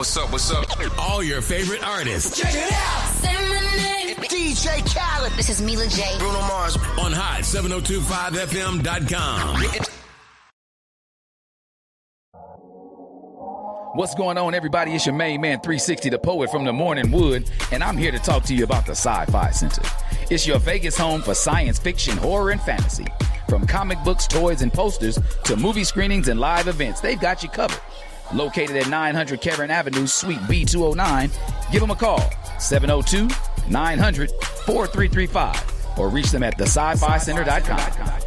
What's up, what's up? All your favorite artists. Check it out! Say my name. DJ Khaled. This is Mila J. Bruno Mars. On hot7025fm.com. What's going on, everybody? It's your main man, 360, the poet from the Morning Wood, and I'm here to talk to you about the Sci-Fi Center. It's your Vegas home for science fiction, horror, and fantasy. From comic books, toys, and posters to movie screenings and live events, they've got you covered. Located at 900 Cameron Avenue, Suite B209, give them a call, 702-900-4335, or reach them at thescificenter.com.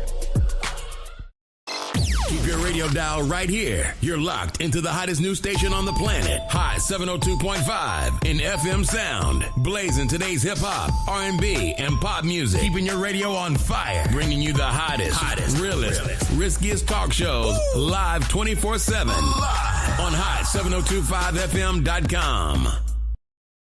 Keep your radio dial right here. You're locked into the hottest news station on the planet. Hot 702.5 in FM sound. Blazing today's hip-hop, R&B, and pop music. Keeping your radio on fire. Bringing you the hottest, realest, riskiest talk shows live 24/7 on hot7025fm.com.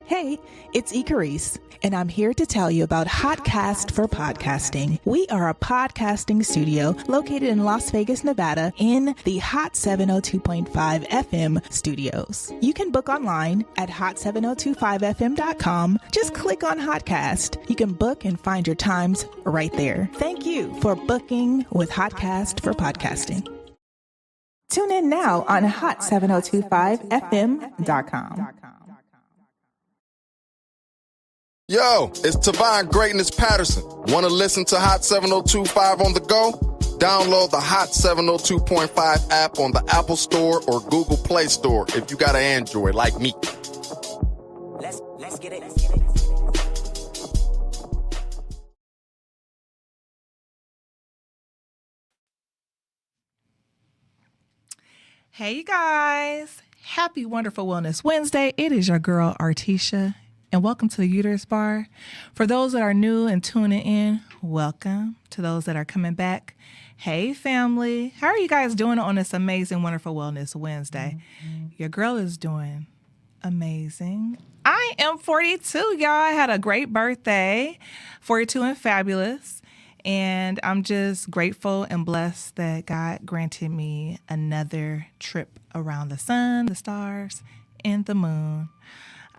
Hey, it's Icarus, and I'm here to tell you about Hotcast for Podcasting. We are a podcasting studio located in Las Vegas, Nevada, in the Hot 702.5 FM studios. You can book online at hot7025fm.com. Just click on Hotcast. You can book and find your times right there. Thank you for booking with Hotcast for Podcasting. Tune in now on hot7025fm.com. Yo, it's Tavon Greatness Patterson. Want to listen to Hot 7025 on the go? Download the Hot 702.5 app on the Apple Store or Google Play Store if you got an Android like me. Let's get it. Hey, you guys. Happy Wonderful Wellness Wednesday. It is your girl, Artisha, and welcome to the Uterus Bar. For those that are new and tuning in, welcome. To those that are coming back, hey, family. How are you guys doing on this amazing, wonderful Wellness Wednesday? Your girl is doing amazing. I am 42, y'all. I had a great birthday, 42 and fabulous. And I'm just grateful and blessed that God granted me another trip around the sun, the stars, and the moon.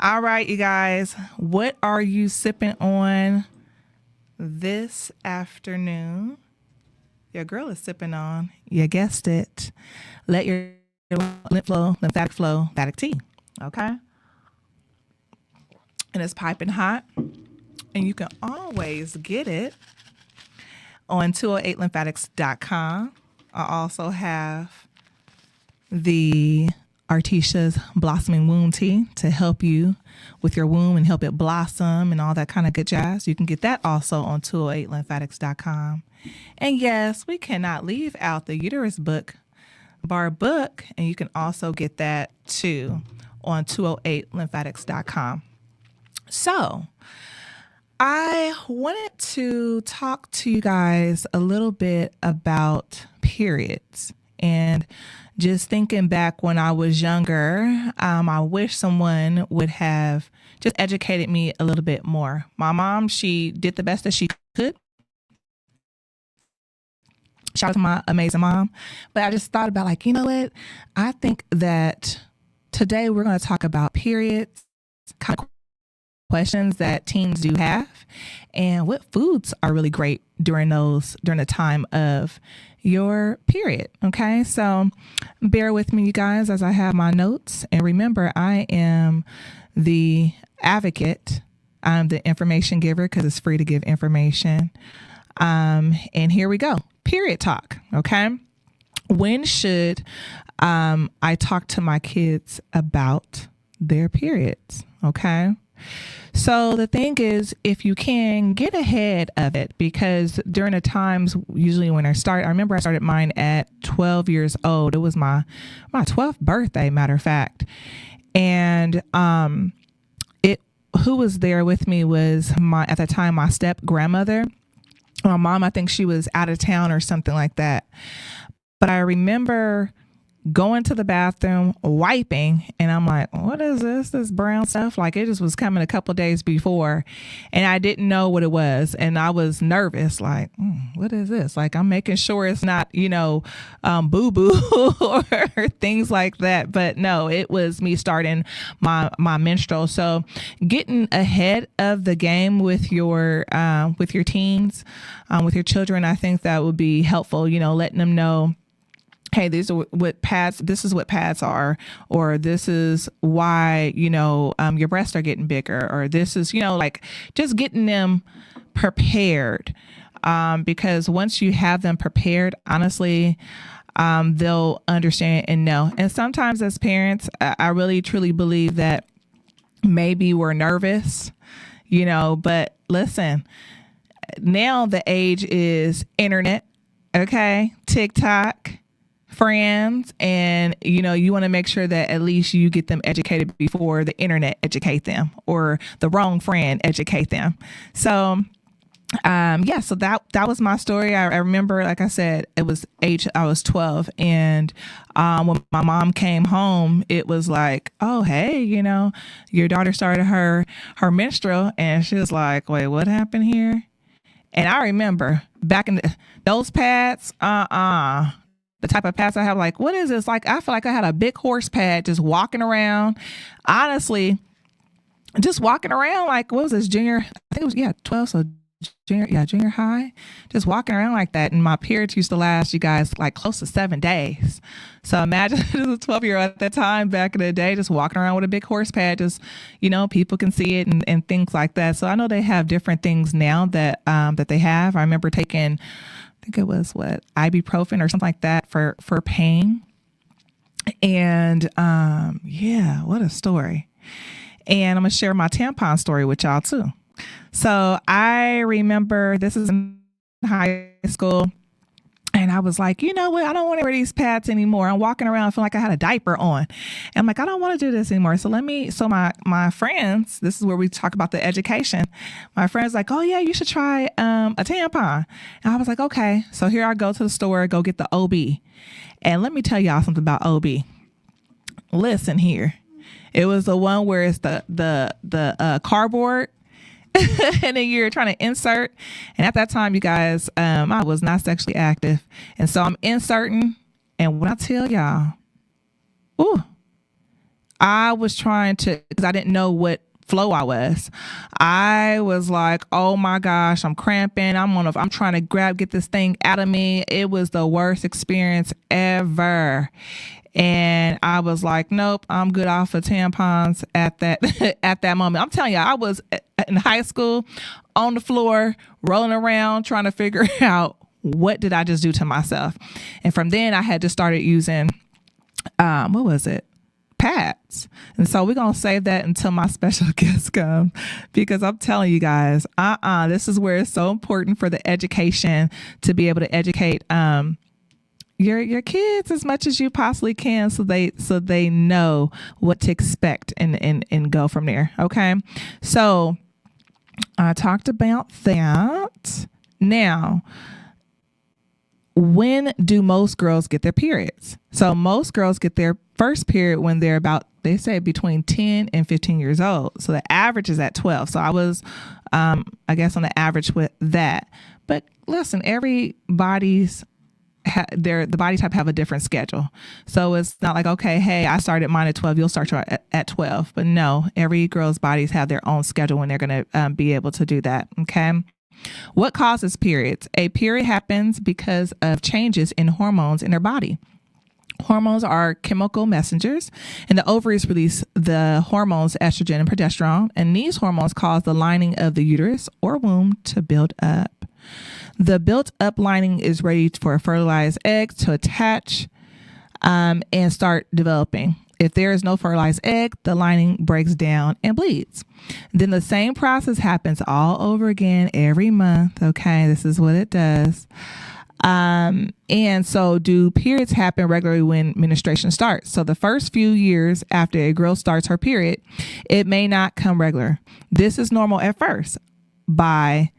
All right, you guys, what are you sipping on this afternoon? Your girl is sipping on, you guessed it, let your lymphatic flow tea, okay? And it's piping hot, and you can always get it on 208lymphatics.com. I also have the Artisha's Blossoming Womb Tea to help you with your womb and help it blossom and all that kind of good jazz. You can get that also on 208lymphatics.com. And yes, we cannot leave out the Uterus Bar book, and you can also get that too on 208lymphatics.com. So, I wanted to talk to you guys a little bit about periods, and just thinking back when I was younger, I wish someone would have just educated me a little bit more. My mom, she did the best that she could. Shout out to my amazing mom. But I just thought about, like, you know what? I think that today we're going to talk about periods, kind of questions that teens do have, and what foods are really great during the time of your period. Okay, so bear with me, you guys, as I have my notes. And remember, I am the advocate. I'm the information giver because it's free to give information. And here we go. Period talk. Okay. When should I talk to my kids about their periods? Okay. So the thing is, if you can, get ahead of it, because during the times, usually when I remember I started mine at 12 years old. It was my 12th birthday, matter of fact. And who was there with me was at the time, my step grandmother. My mom, I think she was out of town or something like that. But I remember going to the bathroom, wiping, and I'm like, what is this brown stuff? Like, it just was coming a couple of days before, and I didn't know what it was, and I was nervous, like, what is this? Like, I'm making sure it's not, boo-boo or things like that. But no, it was me starting my menstrual. So getting ahead of the game with your teens, with your children, I think that would be helpful, letting them know, hey, this is what pads are, or this is why, your breasts are getting bigger, or this is, like just getting them prepared. Because once you have them prepared, honestly, they'll understand and know. And sometimes as parents, I really truly believe that maybe we're nervous, but listen, now the age is internet, okay, TikTok, friends, and you want to make sure that at least you get them educated before the internet educate them or the wrong friend educate them. So so that was my story. I remember, like I said, I was 12, and when my mom came home, it was like, oh, hey, your daughter started her menstrual, and she was like, wait, what happened here? And I remember back in those pads, the type of pads I have, like, what is this? Like, I feel like I had a big horse pad just walking around. Honestly, just walking around like, what was this, junior? I think it was, 12. So junior high, just walking around like that. And my periods used to last, you guys, like close to 7 days. So imagine as a 12-year-old at that time, back in the day, just walking around with a big horse pad, just, people can see it and things like that. So I know they have different things now that they have. I remember taking, I think it was ibuprofen or something like that for pain. And what a story. And I'm going to share my tampon story with y'all too. So I remember this is in high school, and I was like, you know what? I don't want to wear these pads anymore. I'm walking around feeling like I had a diaper on. And I'm like, I don't want to do this anymore. So my friends, this is where we talk about the education. My friends like, oh yeah, you should try a tampon. And I was like, okay. So here I go to the store, go get the OB. And let me tell y'all something about OB. Listen here. It was the one where it's the cardboard. And then you're trying to insert. And at that time, you guys, I was not sexually active. And so I'm inserting. And when I tell y'all, I was trying to, because I didn't know what flow I was like, oh my gosh, I'm cramping. I'm trying to get this thing out of me. It was the worst experience ever. And I was like, nope, I'm good off of tampons at that moment. I'm telling you, I was in high school on the floor, rolling around, trying to figure out what did I just do to myself. And from then I had just started using, pads. And so we're going to save that until my special guest comes, because I'm telling you guys, this is where it's so important for the education to be able to educate, your kids as much as you possibly can, so they know what to expect and go from there. Okay. So I talked about that. Now, when do most girls get their periods? So most girls get their first period when they're about, they say between 10 and 15 years old. So the average is at 12. So I was, I guess on the average with that. But listen, everybody's the body type have a different schedule. So it's not like, okay, hey, I started mine at 12, you'll start at 12. But no, every girl's bodies have their own schedule when they're going to be able to do that. Okay. What causes periods? A period happens because of changes in hormones in their body. Hormones are chemical messengers, and the ovaries release the hormones estrogen and progesterone, and these hormones cause the lining of the uterus or womb to build up. The built-up lining is ready for a fertilized egg to attach and start developing. If there is no fertilized egg, the lining breaks down and bleeds. Then the same process happens all over again every month. Okay, this is what it does. And so do periods happen regularly when menstruation starts? So the first few years after a girl starts her period, it may not come regular. This is normal at first. By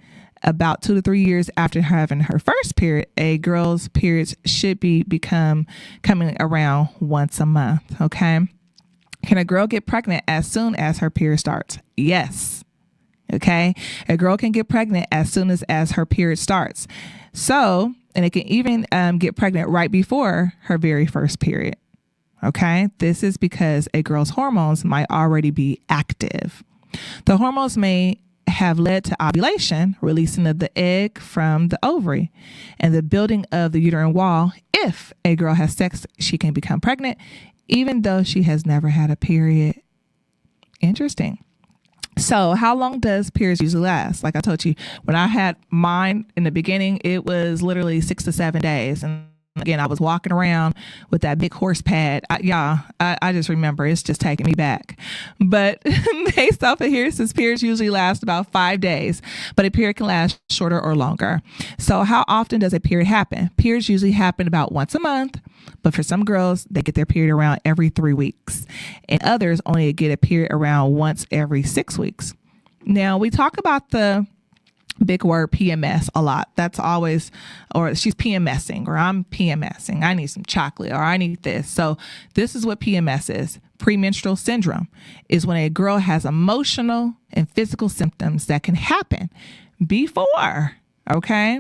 about 2 to 3 years after having her first period, a girl's periods should become coming around once a month. Okay. Can a girl get pregnant as soon as her period starts? Yes. Okay. A girl can get pregnant as soon as her period starts. So, and it can even get pregnant right before her very first period. Okay. This is because a girl's hormones might already be active. The hormones may have led to ovulation, releasing of the egg from the ovary, and the building of the uterine wall. If a girl has sex, she can become pregnant, even though she has never had a period. Interesting. So how long does periods usually last? Like I told you, when I had mine in the beginning, it was literally 6 to 7 days. And again, I was walking around with that big horse pad. I just remember it's just taking me back. But based off of here, since periods usually last about 5 days, but a period can last shorter or longer. So how often does a period happen? Periods usually happen about once a month, but for some girls, they get their period around every 3 weeks, and others only get a period around once every 6 weeks. Now, we talk about the big word PMS a lot. That's always, or she's PMSing, or I'm PMSing. I need some chocolate, or I need this. So this is what PMS is. Premenstrual syndrome is when a girl has emotional and physical symptoms that can happen before, okay,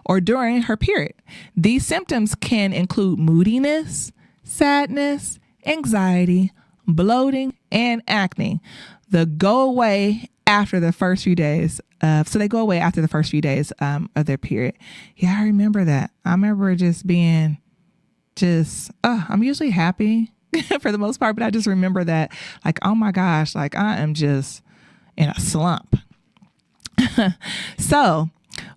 or during her period. These symptoms can include moodiness, sadness, anxiety, bloating, and acne. They go away after the first few days. So they go away after the first few days of their period. Yeah, I remember that. I remember just being I'm usually happy for the most part, but I just remember that, like, oh my gosh, like I am just in a slump. So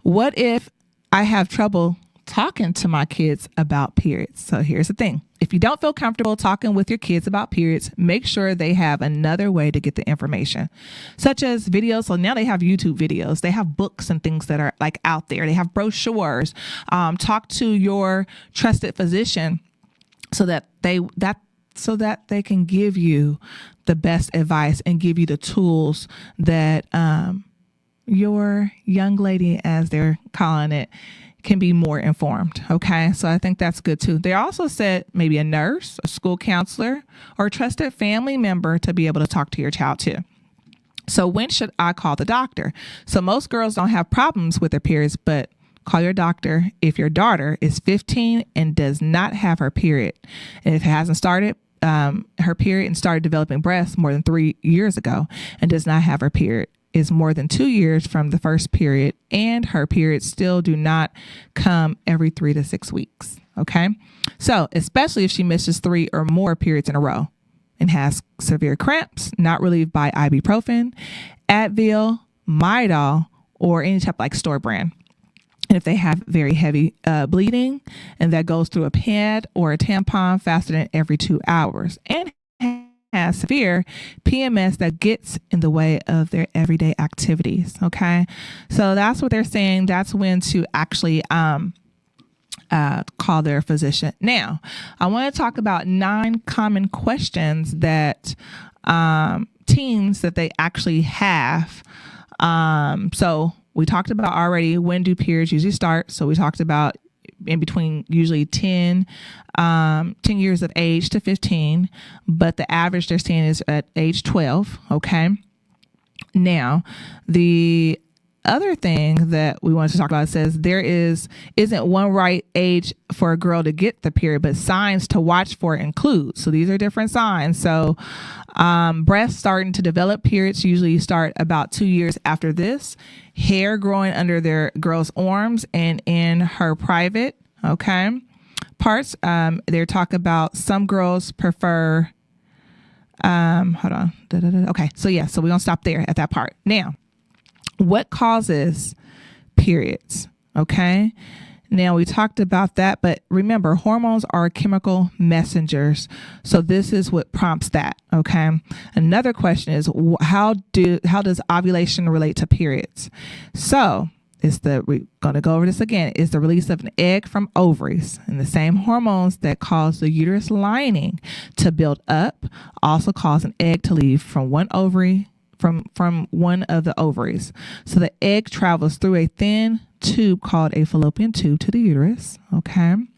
what if I have trouble talking to my kids about periods? So here's the thing. If you don't feel comfortable talking with your kids about periods, make sure they have another way to get the information, such as videos. So now they have YouTube videos. They have books and things that are like out there. They have brochures. Talk to your trusted physician so that they can give you the best advice and give you the tools that your young lady, as they're calling it, can be more informed. Okay. So I think that's good too. They also said maybe a nurse, a school counselor, or a trusted family member to be able to talk to your child too. So when should I call the doctor? So most girls don't have problems with their periods, but call your doctor if your daughter is 15 and does not have her period. And if it hasn't started her period and started developing breasts more than 3 years ago and does not have her period, is more than 2 years from the first period, and her periods still do not come every 3 to 6 weeks. Okay. So especially if she misses 3 or more periods in a row and has severe cramps, not relieved by ibuprofen, Advil, Midol, or any type like store brand. And if they have very heavy bleeding, and that goes through a pad or a tampon faster than every 2 hours, and has severe PMS that gets in the way of their everyday activities. Okay. So that's what they're saying. That's when to actually call their physician. Now, I want to talk about 9 common questions that teens that they actually have. So we talked about already, when do periods usually start? So we talked about in between usually 10 years of age to 15, but the average they're saying is at age 12. Okay. Now, the other thing that we wanted to talk about says there isn't one right age for a girl to get the period, but signs to watch for include. So these are different signs. So breasts starting to develop, periods usually start about 2 years after this. Hair growing under their girl's arms and in her private, okay, parts. They're talking about some girls prefer, hold on. Okay. So yeah, so we're going to stop there at that part. Now, what causes periods? Okay. Now we talked about that, but remember, hormones are chemical messengers. So this is what prompts that. Okay. Another question is how does ovulation relate to periods? So we're going to go over this again. It's the release of an egg from ovaries, and the same hormones that cause the uterus lining to build up also cause an egg to leave from one ovary from one of the ovaries. So the egg travels through a thin tube called a fallopian tube to the uterus. Okay. And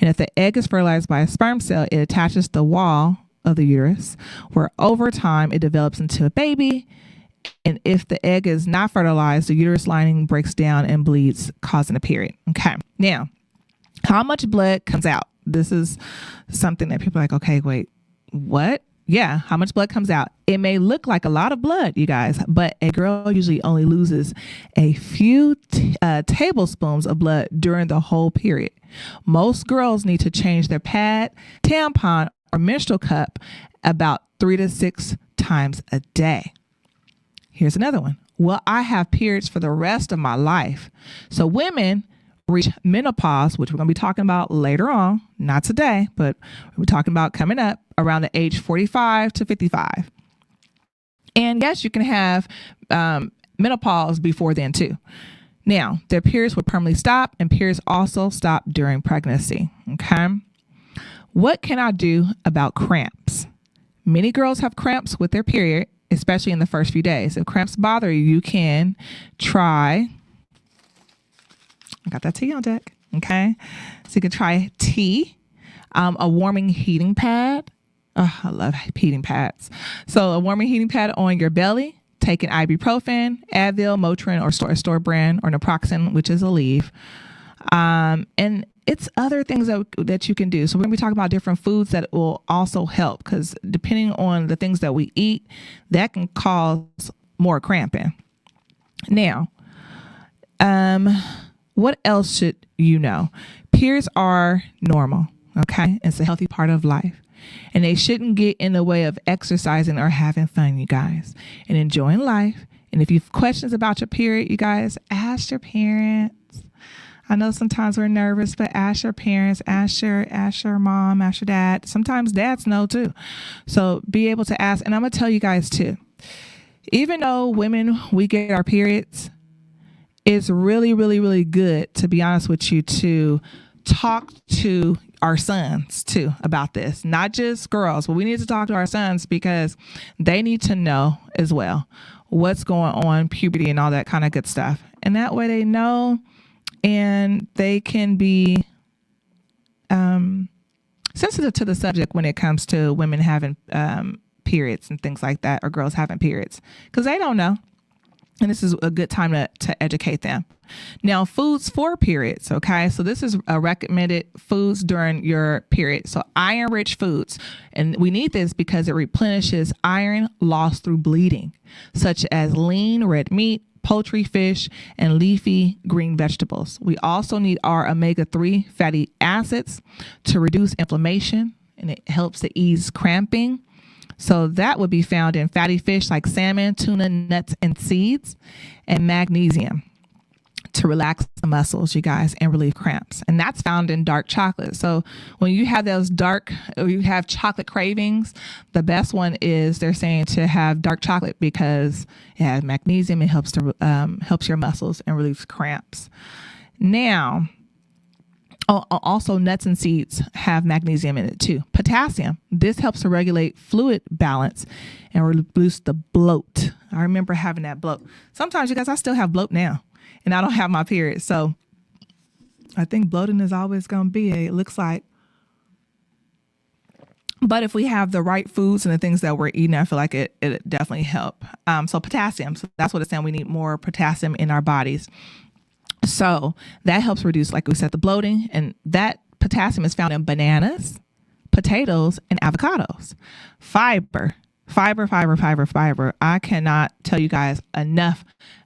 if the egg is fertilized by a sperm cell, it attaches the wall of the uterus, where over time it develops into a baby. And if the egg is not fertilized, the uterus lining breaks down and bleeds, causing a period. Okay. Now, how much blood comes out? This is something that people are like, okay, wait, what? Yeah, how much blood comes out? It may look like a lot of blood, you guys, but a girl usually only loses a few tablespoons of blood during the whole period. Most girls need to change their pad, tampon, or menstrual cup about 3 to 6 times a day. Here's another one. Well, I have periods for the rest of my life. So women reach menopause, which we're going to be talking about later on, not today, but we're talking about coming up around the age 45 to 55. And yes, you can have menopause before then too. Now, their periods will permanently stop, and periods also stop during pregnancy. Okay. What can I do about cramps? Many girls have cramps with their period, especially in the first few days. If cramps bother you, you can try, I got that tea on deck. Okay. So you can try tea, a warming heating pad. Oh, I love heating pads. So a warming heating pad on your belly, take an ibuprofen, Advil, Motrin, or store brand, or naproxen, which is Aleve. And it's other things that you can do. So we're going to be talking about different foods that will also help, because depending on the things that we eat, that can cause more cramping. Now, what else should you know? Periods are normal, okay? It's a healthy part of life. And they shouldn't get in the way of exercising or having fun, you guys, and enjoying life. And if you have questions about your period, you guys, ask your parents. I know sometimes we're nervous, but ask your parents, ask your mom, ask your dad. Sometimes dads know too. So be able to ask. And I'm going to tell you guys too, even though women, we get our periods, it's really, really, really good, to be honest with you, to talk to our sons too about this, not just girls, but we need to talk to our sons, because they need to know as well what's going on, puberty and all that kind of good stuff. And that way they know, and they can be sensitive to the subject when it comes to women having periods and things like that, or girls having periods, because they don't know. And this is a good time to educate them. Now, foods for periods, okay? So this is recommended foods during your period. So iron-rich foods. And we need this because it replenishes iron lost through bleeding, such as lean red meat, poultry, fish, and leafy green vegetables. We also need our omega-3 fatty acids to reduce inflammation, and it helps to ease cramping. So that would be found in fatty fish like salmon, tuna, nuts, and seeds, and magnesium to relax the muscles, you guys, and relieve cramps. And that's found in dark chocolate. So when you have those you have chocolate cravings, the best one is, they're saying, to have dark chocolate, because it has magnesium. It helps your muscles and relieves cramps. Now, also, nuts and seeds have magnesium in it too. Potassium. This helps to regulate fluid balance and reduce the bloat. I remember having that bloat. Sometimes, you guys, I still have bloat now, and I don't have my period. So I think bloating is always going to be, it looks like. But if we have the right foods and the things that we're eating, I feel like it definitely help. So potassium. So that's what it's saying. We need more potassium in our bodies. So that helps reduce, like we said, the bloating, and that potassium is found in bananas, potatoes, and avocados. Fiber. I cannot tell you guys enough,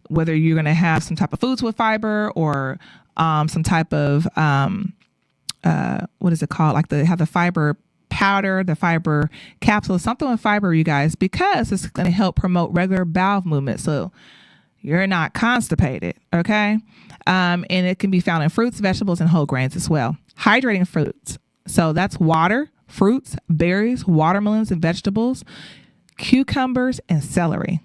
whether you're going to have some type of foods with fiber, or some type of, what is it called? Like they have the fiber powder, the fiber capsule, something with fiber, you guys, because it's going to help promote regular bowel movement. So you're not constipated, okay? And it can be found in fruits, vegetables, and whole grains as well. Hydrating fruits. So that's water, fruits, berries, watermelons, and vegetables, cucumbers, and celery.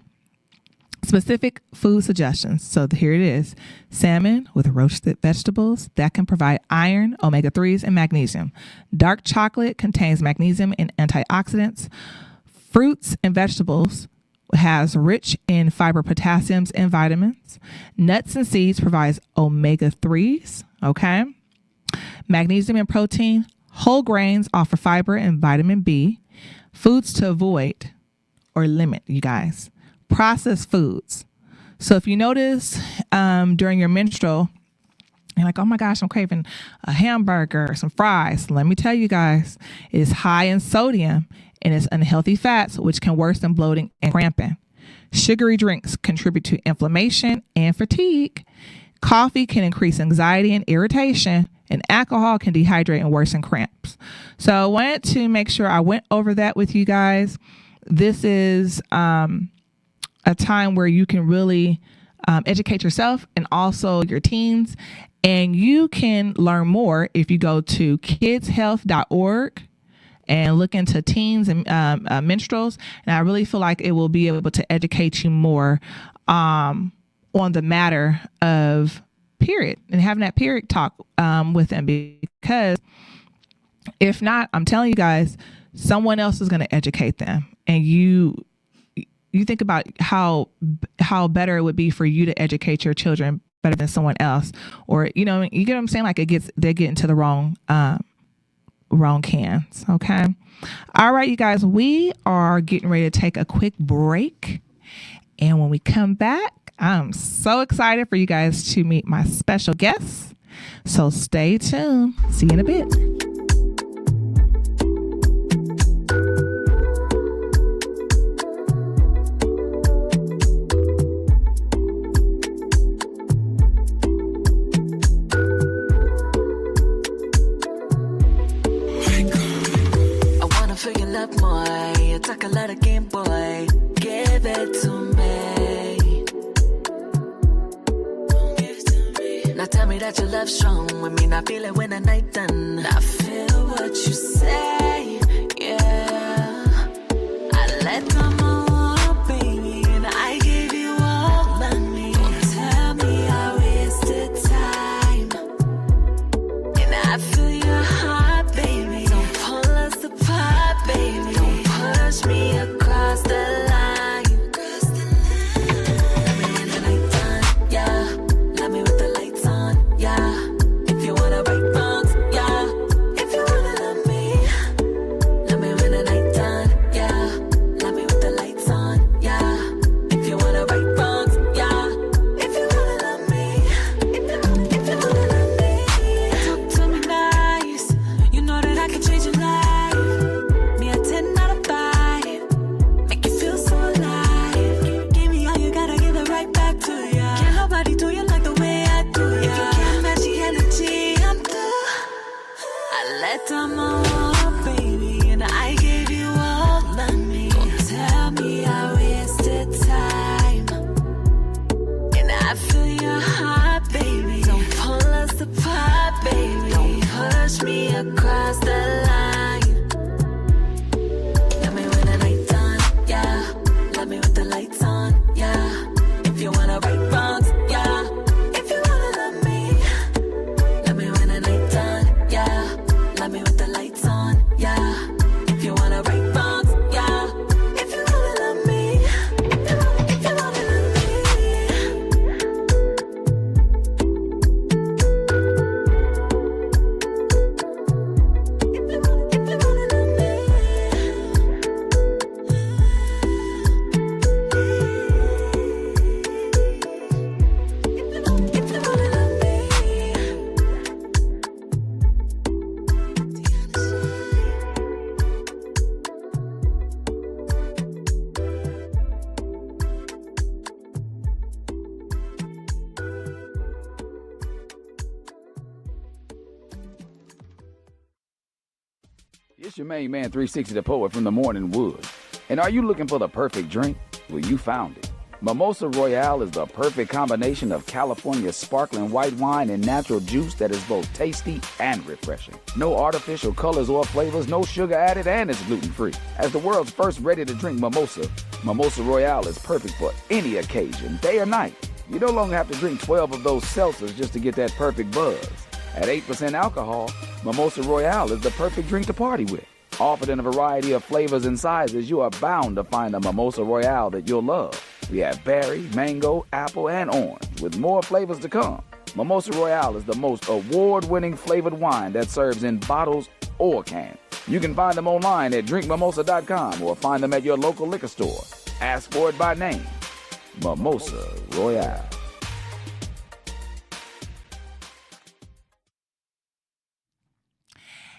Specific food suggestions. So here it is. Salmon with roasted vegetables that can provide iron, omega-3s, and magnesium. Dark chocolate contains magnesium and antioxidants. Fruits and vegetables has rich in fiber, potassiums, and vitamins. Nuts and seeds provides omega-3s, okay? Magnesium and protein. Whole grains offer fiber and vitamin B. Foods to avoid or limit, you guys. Processed foods. So if you notice during your menstrual, you're like, oh my gosh, I'm craving a hamburger or some fries. Let me tell you guys, it's high in sodium and it's unhealthy fats, which can worsen bloating and cramping. Sugary drinks contribute to inflammation and fatigue. Coffee can increase anxiety and irritation, and alcohol can dehydrate and worsen cramps. So I wanted to make sure I went over that with you guys. This is a time where you can really educate yourself and also your teens. And you can learn more if you go to kidshealth.org and look into teens and menstruals. And I really feel like it will be able to educate you more on the matter of period and having that period talk with them, because if not, I'm telling you guys, someone else is going to educate them. And you think about how better it would be for you to educate your children better than someone else, or you get what I'm saying? Like they get into the wrong cans. Okay. All right, you guys, we are getting ready to take a quick break, and when we come back, I'm so excited for you guys to meet my special guests. So stay tuned. See you in a bit. Talk a lot of game, boy. Give it to me. Now tell me that your love's strong with me. Not feel it when the night done. I feel what you say, yeah. I let them all, baby, and I gave you all of me. Don't tell me I wasted time, and I feel your heart, baby. Don't pull us apart, baby. Push me across the line. Let me when the night done, yeah. Let me with the lights on, yeah. If you wanna right wrongs, yeah. If you wanna love me, let me when the night done, yeah. Let me with the lights on, yeah. If you wanna right wrongs, yeah. If you wanna love me, if you wanna love me, talk to me nice. You know that I can change your life. Me a 10 out of 5. Do you like the way I do ya? If you can't match the energy, I'm through. I let them all, baby, and I gave you all of me. Don't tell me I wasted time, and I feel your heart, baby. Don't pull us apart, baby. Don't push me across the line. Let me when the night done, yeah. Let me with the lights on, yeah. If you wanna right wrongs, yeah. If you wanna love me, let me when the night done, yeah. Let me with the lights on, yeah. If you wanna right wrongs, yeah. If you wanna love me, if you wanna love me. If you wanna love me. It's your main man, 360 the Poet from the Morning Wood. And are you looking for the perfect drink? Well, you found it. Mimosa Royale is the perfect combination of California's sparkling white wine and natural juice that is both tasty and refreshing. No artificial colors or flavors, no sugar added, and it's gluten-free. As the world's first ready-to-drink mimosa, Mimosa Royale is perfect for any occasion, day or night. You no longer have to drink 12 of those seltzers just to get that perfect buzz. At 8% alcohol, Mimosa Royale is the perfect drink to party with. Offered in a variety of flavors and sizes, you are bound to find a Mimosa Royale that you'll love. We have berry, mango, apple, and orange, with more flavors to come. Mimosa Royale is the most award-winning flavored wine that serves in bottles or cans. You can find them online at drinkmimosa.com or find them at your local liquor store. Ask for it by name. Mimosa Royale.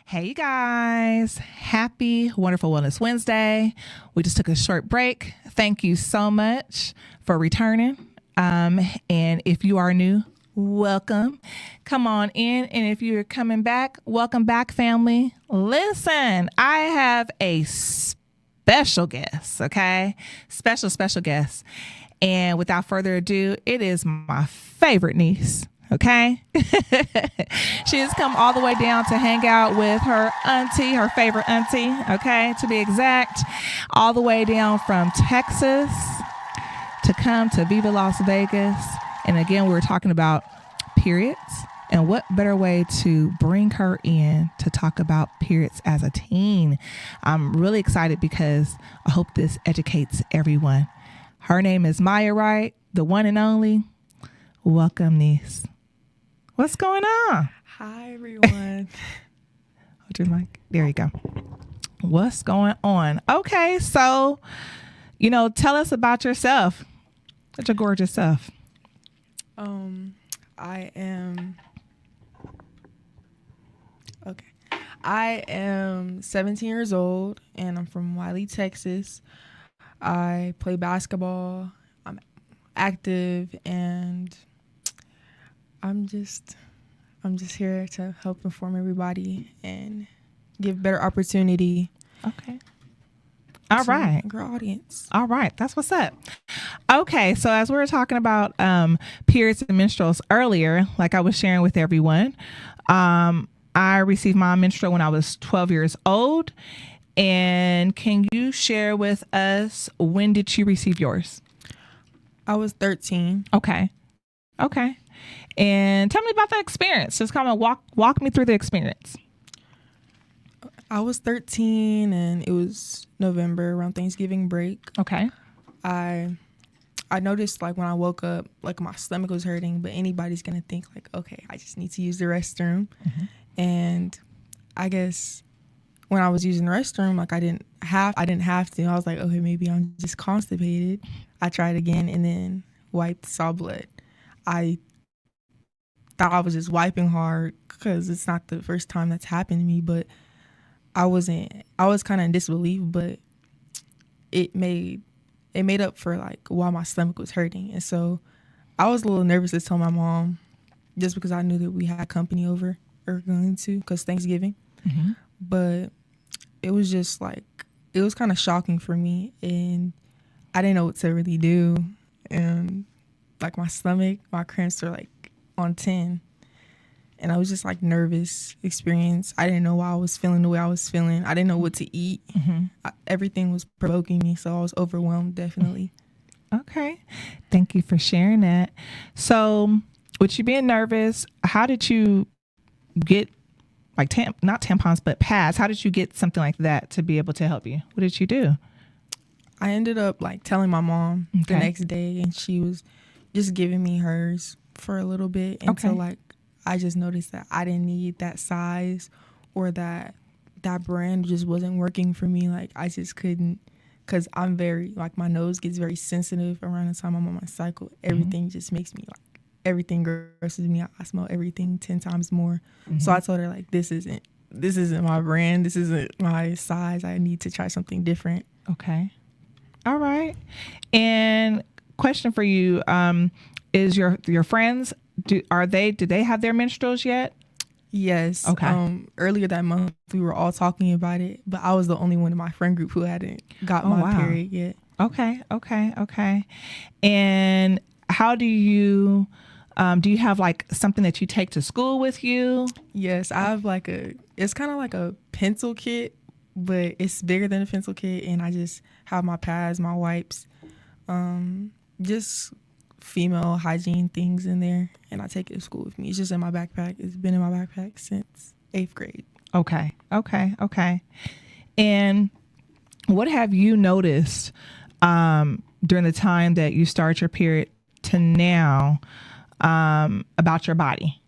Hey, you guys. Happy Wonderful Wellness Wednesday. We just took a short break. Thank you so much for returning. And if you are new, welcome. Come on in. And if you're coming back, welcome back, family. Listen, I have a special guest, okay? Special guest. And without further ado, it is my favorite niece. Okay. She has come all the way down to hang out with her auntie, her favorite auntie. Okay. To be exact, all the way down from Texas to come to Viva Las Vegas. And again, we were talking about periods, and what better way to bring her in to talk about periods as a teen. I'm really excited because I hope this educates everyone. Her name is Maya Wright, the one and only. Welcome, niece. What's going on? Hi, everyone. Hold your mic. There you go. What's going on? Okay, so, tell us about yourself. Such a gorgeous self. I am 17 years old, and I'm from Wiley, Texas. I play basketball. I'm active, and I'm just here to help inform everybody and give better opportunity. Okay. All right. Girl audience. All right. That's what's up. Okay. So as we were talking about periods and menstruals earlier, like I was sharing with everyone, I received my menstrual when I was 12 years old. And can you share with us, when did you receive yours? I was 13. Okay. And tell me about that experience. Just kind of walk me through the experience. I was 13, and it was November, around Thanksgiving break. Okay. I noticed, like, when I woke up, like, my stomach was hurting, but anybody's gonna think, like, okay, I just need to use the restroom. Mm-hmm. And I guess when I was using the restroom, like, I didn't have to. I was like, okay, maybe I'm just constipated. I tried again, and then saw blood. I thought I was just wiping hard because it's not the first time that's happened to me, but I was kind of in disbelief, but it made up for, like, why my stomach was hurting. And so I was a little nervous to tell my mom, just because I knew that we had company over, or going to, because Thanksgiving. Mm-hmm. But it was just like, it was kind of shocking for me, and I didn't know what to really do. And, like, my stomach, my cramps were, like, on 10. And I was just, like, nervous experience. I didn't know why I was feeling the way I was feeling. I didn't know what to eat. Mm-hmm. Everything was provoking me, so I was overwhelmed, definitely. Okay. Thank you for sharing that. So with you being nervous, how did you get, like, not tampons, but pads? How did you get something like that to be able to help you? What did you do? I ended up, like, telling my mom the next day, and she was just giving me hers for a little bit until, like, I just noticed that I didn't need that size, or that brand just wasn't working for me. Like, I just couldn't, because I'm very, like, my nose gets very sensitive around the time I'm on my cycle. Everything just makes me, like, everything grosses me out. I smell everything 10 times more. Mm-hmm. So I told her, like, this isn't my brand. This isn't my size. I need to try something different. Okay. All right. And question for you, is your friends, did they have their menstruals yet? Yes. Okay. Earlier that month, we were all talking about it, but I was the only one in my friend group who hadn't got my period yet. Okay. And how do you have, like, something that you take to school with you? Yes, I have, like, it's kind of like a pencil kit, but it's bigger than a pencil kit, and I just have my pads, my wipes, just female hygiene things in there, and I take it to school with me. It's just in my backpack. It's been in my backpack since 8th grade. Okay. And what have you noticed during the time that you start your period to now about your body?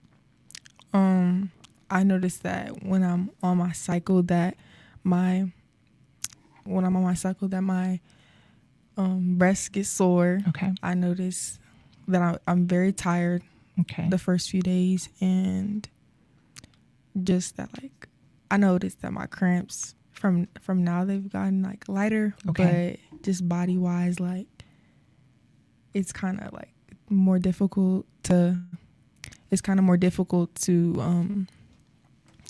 I noticed that when I'm on my cycle that my breasts get sore. Okay. I notice that I'm very tired. Okay. The first few days, and just that, like, I noticed that my cramps from now they've gotten like lighter. Okay. But just body wise, like, it's kind of like more difficult to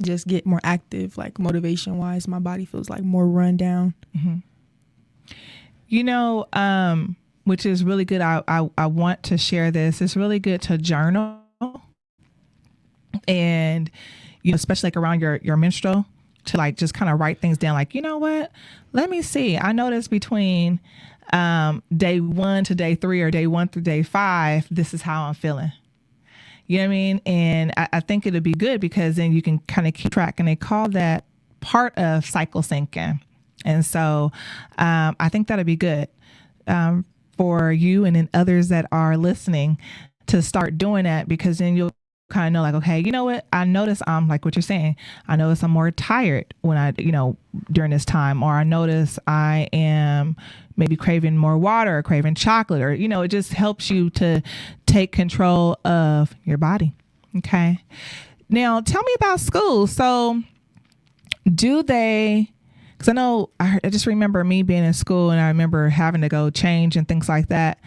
just get more active, like motivation wise. My body feels like more run down. Mm-hmm. You know, which is really good. I want to share this. It's really good to journal, and you know, especially like around your menstrual, to like just kind of write things down. Like, you know what? Let me see. I noticed between day 1 to day 3 or day 1 through day 5, this is how I'm feeling. You know what I mean? And I think it'd be good because then you can kind of keep track, and they call that part of cycle syncing. And so I think that'd be good for you and then others that are listening to start doing that, because then you'll kind of know, like, okay, you know what? I notice I'm like what you're saying. I notice I'm more tired when during this time, or I notice I am maybe craving more water or craving chocolate, or, it just helps you to take control of your body. Okay. Now tell me about school. So do they, because I know I just remember me being in school, and I remember having to go change and things like that.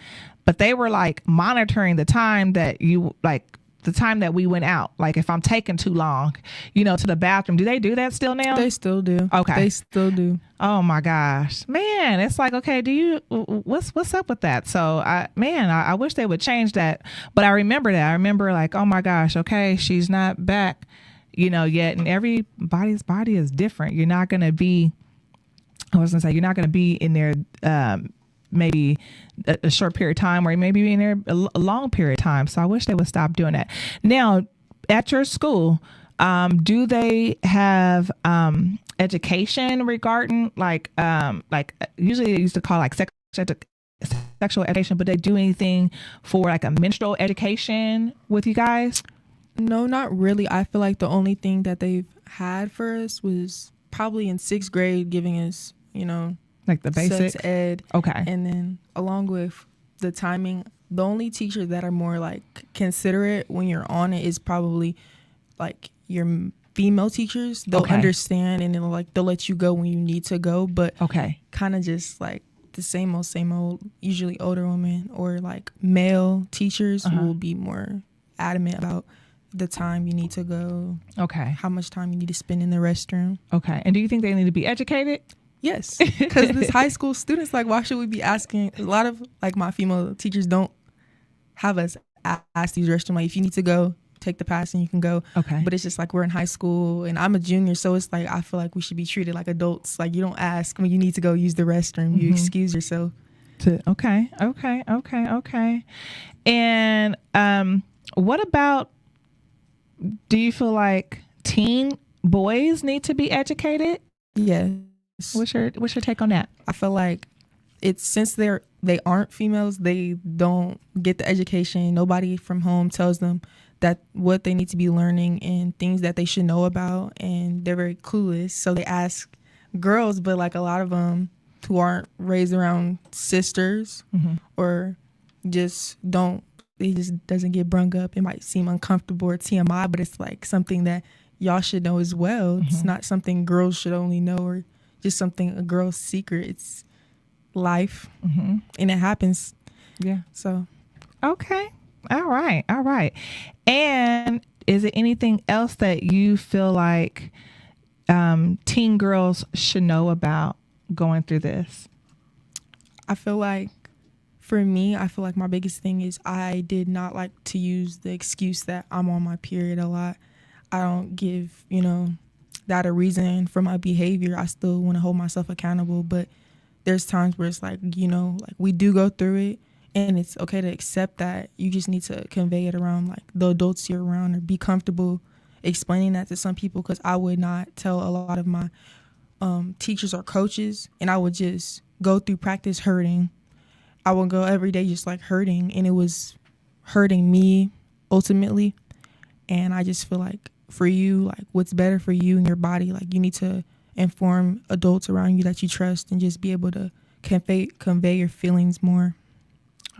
But they were like monitoring the time that the time that we went out. Like if I'm taking too long, to the bathroom. Do they do that still now? They still do. Okay. They still do. Oh my gosh, man. It's like, okay, what's up with that? So I wish they would change that. But I remember that. I remember like, oh my gosh, okay, she's not back, yet. And everybody's body is different. You're not going to be in there maybe a short period of time, or you may be in there a long period of time. So I wish they would stop doing that. Now, at your school, do they have education regarding like usually they used to call like sexual education, but they do anything for like a menstrual education with you guys? No, not really. I feel like the only thing that they've had for us was probably in 6th grade, giving us, like the basics. Sex ed. Okay. And then along with the timing, the only teachers that are more like considerate when you're on it is probably like your female teachers. They'll understand, and then they'll let you go when you need to go. But kind of just like the same old, usually older women or like male teachers will be more adamant about the time you need to go. Okay. How much time you need to spend in the restroom. Okay. And do you think they need to be educated? Yes, because this high school students, like, why should we be asking? A lot of like my female teachers don't have us ask these restroom. Like, if you need to go, take the pass and you can go. Okay. But it's just like we're in high school and I'm a junior, so it's like I feel like we should be treated like adults. Like, you don't ask when you need to go use the restroom. You excuse yourself. Okay. And what about? Do you feel like teen boys need to be educated? Yes. What's your take on that? I feel like it's since they aren't females, they don't get the education. Nobody from home tells them that what they need to be learning and things that they should know about, and they're very clueless. So they ask girls, but like a lot of them who aren't raised around sisters or just don't, it just doesn't get brung up. It might seem uncomfortable or TMI, but it's like something that y'all should know as well. It's not something girls should only know or just something a girl's secret. It's life, and it happens. Yeah. So. Okay. All right. And is it anything else that you feel like teen girls should know about going through this? I feel like, for me, my biggest thing is I did not like to use the excuse that I'm on my period a lot. I don't give, that a reason for my behavior. I still want to hold myself accountable, but there's times where it's like, like we do go through it, and it's okay to accept that. You just need to convey it around like the adults you're around, or be comfortable explaining that to some people, because I would not tell a lot of my teachers or coaches, and I would just go through practice hurting. I would go every day just like hurting, and it was hurting me ultimately. And I just feel like for you, like what's better for you and your body, like you need to inform adults around you that you trust and just be able to convey your feelings more.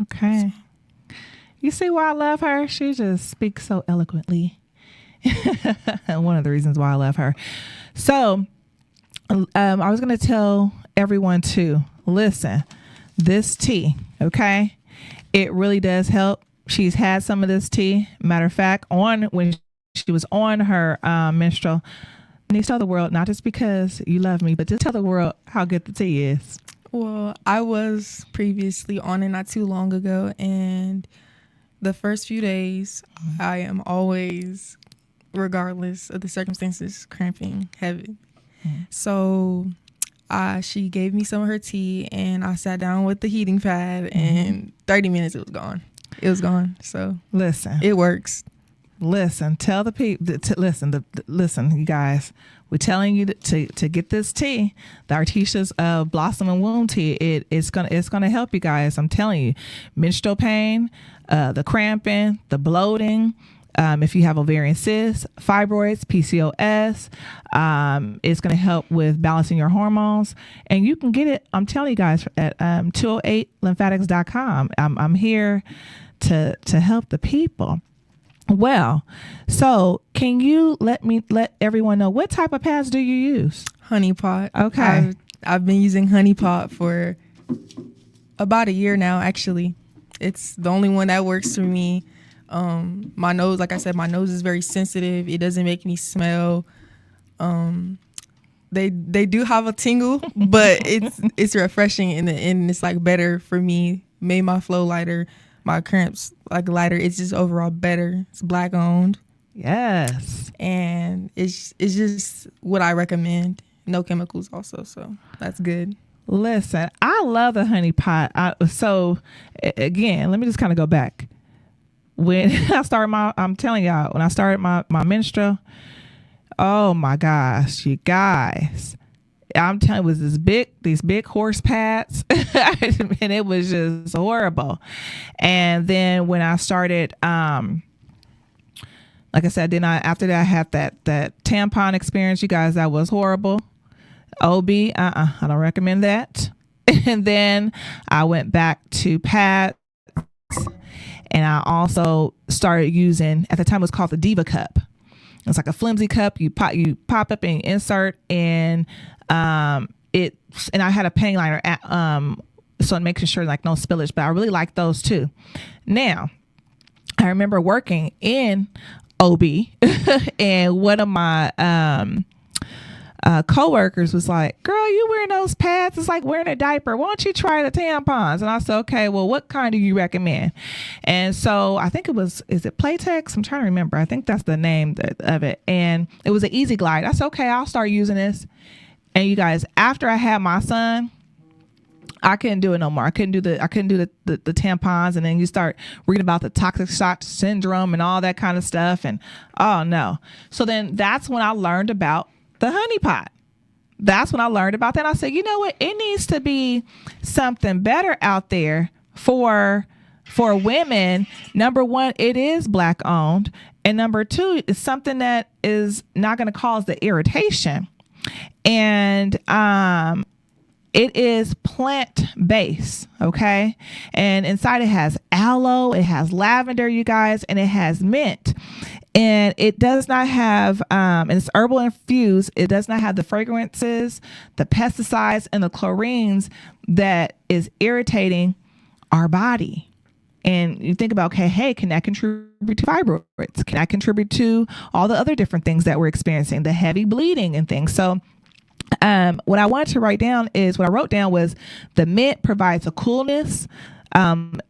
Okay. You see why I love her? She just speaks so eloquently. One of the reasons why I love her. So I was going to tell everyone to listen, this tea, okay? It really does help. She's had some of this tea. Matter of fact, when she was on her menstrual, please tell the world, not just because you love me, but just tell the world how good the tea is. Well, I was previously on it not too long ago, and the first few days, I am always, regardless of the circumstances, cramping heavy. So she gave me some of her tea, and I sat down with the heating pad, and 30 minutes, it was gone. It was gone. So listen, it works. Listen, tell the people. Listen, you guys. We're telling you to get this tea, the Artisha's Blossom and Womb tea. It's gonna help you guys. I'm telling you, menstrual pain, the cramping, the bloating. If you have ovarian cysts, fibroids, PCOS, it's going to help with balancing your hormones. And you can get it, I'm telling you guys, at 208lymphatics.com. I'm here to help the people. Well, so can you let everyone know what type of pads do you use? Honey Pot. Okay. I've been using Honey Pot for about a year now, actually. It's the only one that works for me. My nose, like I said, my nose is very sensitive. It doesn't make me smell. They do have a tingle, but it's refreshing and it's like better for me. Made my flow lighter, my cramps like lighter. It's just overall better. It's Black owned. Yes. And it's just what I recommend. No chemicals also, so that's good. Listen, I love the Honey Pot. So again, let me just kind of go back. When I started I'm telling y'all, when I started my menstrual, oh my gosh, you guys, I'm telling you, it was these big horse pads, and it was just horrible. And then when I started, like I said, after that I had that tampon experience, you guys, that was horrible. OB, I don't recommend that. And then I went back to pads. And I also started using, at the time it was called the Diva cup. It's like a flimsy cup. You pop up and insert, and and I had a panty liner so making sure like no spillage. But I really like those too. Now, I remember working in OB, and one of my coworkers was like, "Girl, you wearing those pads? It's like wearing a diaper. Why don't you try the tampons?" And I said, "Okay, well, what kind do you recommend?" And so I think is it Playtex? I'm trying to remember. I think that's the name of it. And it was an Easy Glide. I said, "Okay, I'll start using this." And you guys, after I had my son, I couldn't do it no more. I couldn't do the tampons, and then you start reading about the toxic shock syndrome and all that kind of stuff. And oh no. So then that's when I learned about the Honey Pot. That's when I learned about that. I said, you know what? It needs to be something better out there for women. Number one, it is Black owned. And number two, it's something that is not going to cause the irritation. And it is plant-based, okay? And inside it has aloe, it has lavender, you guys, and it has mint. And it does not have, and it's herbal infused. It does not have the fragrances, the pesticides, and the chlorines that is irritating our body. And you think about, okay, hey, can that contribute to fibroids? Can that contribute to all the other different things that we're experiencing, the heavy bleeding and things? So what I wanted to write down is, what I wrote down was the mint provides a coolness.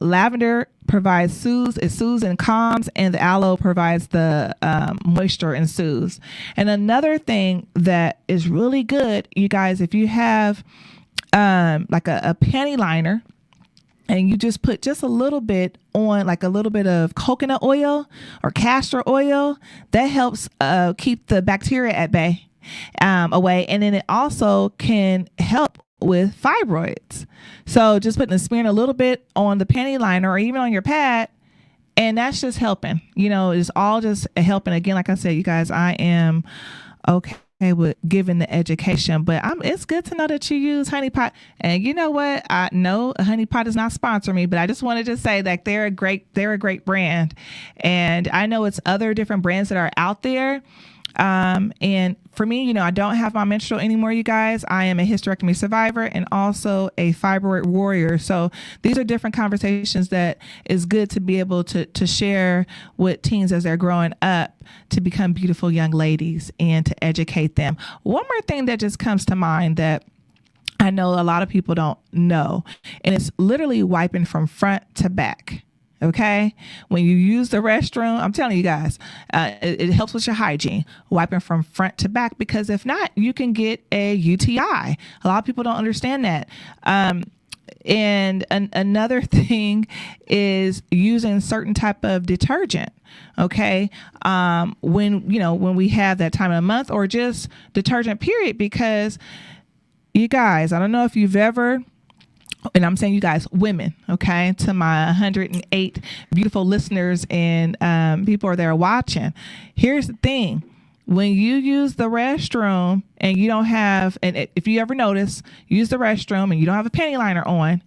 Lavender provides soothes and calms, and the aloe provides the moisture and soothes. And another thing that is really good, you guys, if you have like a panty liner, and you just put just a little bit on, like a little bit of coconut oil or castor oil, that helps keep the bacteria at bay. away. And then it also can help with fibroids. So just putting a smearing a little bit on the panty liner or even on your pad, and that's just helping. It's all just helping. Again, like I said, you guys, I am okay with giving the education, but it's good to know that you use Honey Pot. And you know what? I know Honey Pot does not sponsor me, but I just wanted to say that they're a great brand. And I know it's other different brands that are out there. And for me, I don't have my menstrual anymore, you guys. I am a hysterectomy survivor and also a fibroid warrior. So these are different conversations that is good to be able to share with teens as they're growing up to become beautiful young ladies and to educate them. One more thing that just comes to mind that I know a lot of people don't know, and it's literally wiping from front to back. Okay. When you use the restroom, I'm telling you guys, it helps with your hygiene, wiping from front to back, because if not, you can get a UTI. A lot of people don't understand that. And another thing is using certain type of detergent. Okay. When we have that time of month or just detergent period, because you guys, I don't know if you've ever, and I'm saying you guys, women, okay, to my 108 beautiful listeners and people are there watching. Here's the thing. When you use the restroom and you don't have, and if you ever notice, use the restroom and you don't have a panty liner on,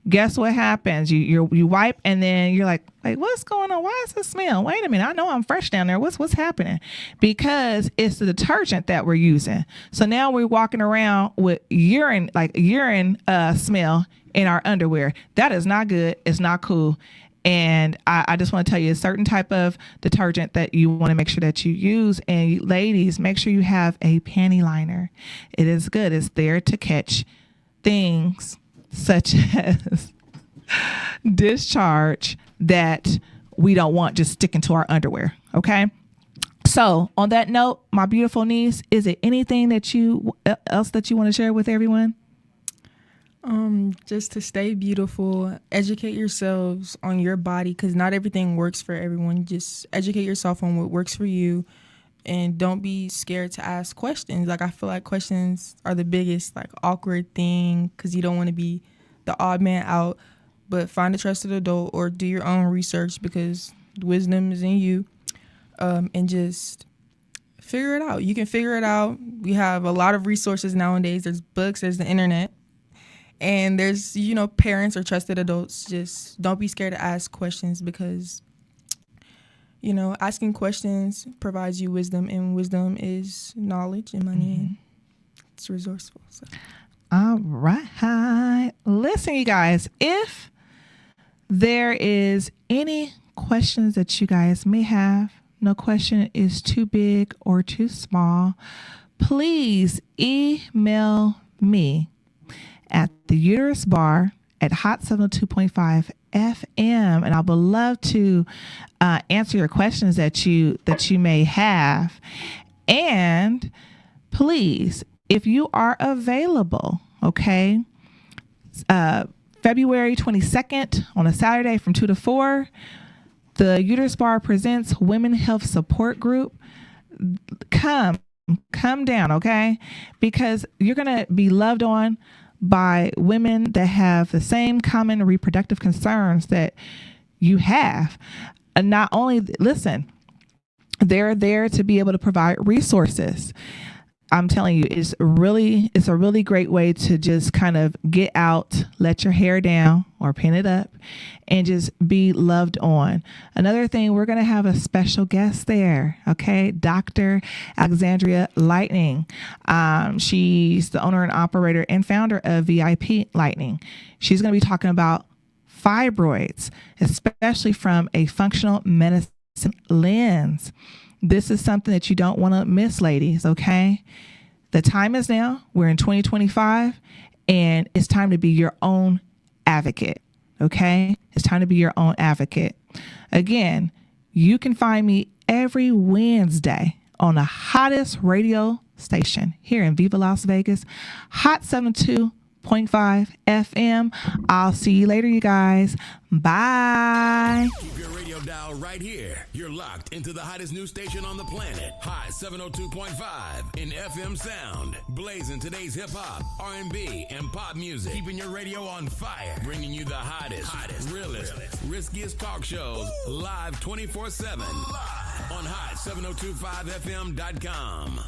guess what happens? You wipe and then you're like, what's going on? Why is this smell? Wait a minute. I know I'm fresh down there. What's happening? Because it's the detergent that we're using. So now we're walking around with urine smell in our underwear. That is not good. It's not cool. And I just want to tell you a certain type of detergent that you want to make sure that you use. And ladies, make sure you have a panty liner. It is good. It's there to catch things such as discharge that we don't want just sticking to our underwear. Okay. So on that note, my beautiful niece, is it anything that else that you want to share with everyone? Just to stay beautiful, educate yourselves on your body, because not everything works for everyone. Just educate yourself on what works for you, and don't be scared to ask questions. I feel like questions are the biggest awkward thing, because you don't want to be the odd man out. But find a trusted adult or do your own research, because wisdom is in you, and just figure it out. You can figure it out. We have a lot of resources nowadays. There's books, there's the internet. And there's, parents or trusted adults. Just don't be scared to ask questions, because, asking questions provides you wisdom, and wisdom is knowledge and money. Mm-hmm. And it's resourceful. So. All right. Listen, you guys, if there is any questions that you guys may have, no question is too big or too small, please email me at the Uterus Bar at Hot 702.5 FM, and I would love to answer your questions that you may have. And please, if you are available, okay, February 22nd on a Saturday from 2 to 4, the Uterus Bar presents Women Health Support Group. Come down, okay, because you're gonna be loved on by women that have the same common reproductive concerns that you have. And not only, listen, they're there to be able to provide resources. I'm telling you, it's a really great way to just kind of get out, let your hair down or pin it up, and just be loved on. Another thing, we're going to have a special guest there. Okay. Dr. Alexandria Lightning. She's the owner and operator and founder of VIP Lightning. She's going to be talking about fibroids, especially from a functional medicine lens. This is something that you don't want to miss, ladies, okay? The time is now. We're in 2025, and it's time to be your own advocate, okay? It's time to be your own advocate. Again, you can find me every Wednesday on the hottest radio station here in Viva Las Vegas, Hot 72.5 FM. I'll see you later, you guys. Bye. Keep your radio radio dial right here. You're locked into the hottest news station on the planet. Hot 702.5 in FM sound. Blazing today's hip hop, R&B, and pop music. Keeping your radio on fire. Bringing you the hottest, realest, riskiest talk shows live 24/7 on hot702.5fm.com.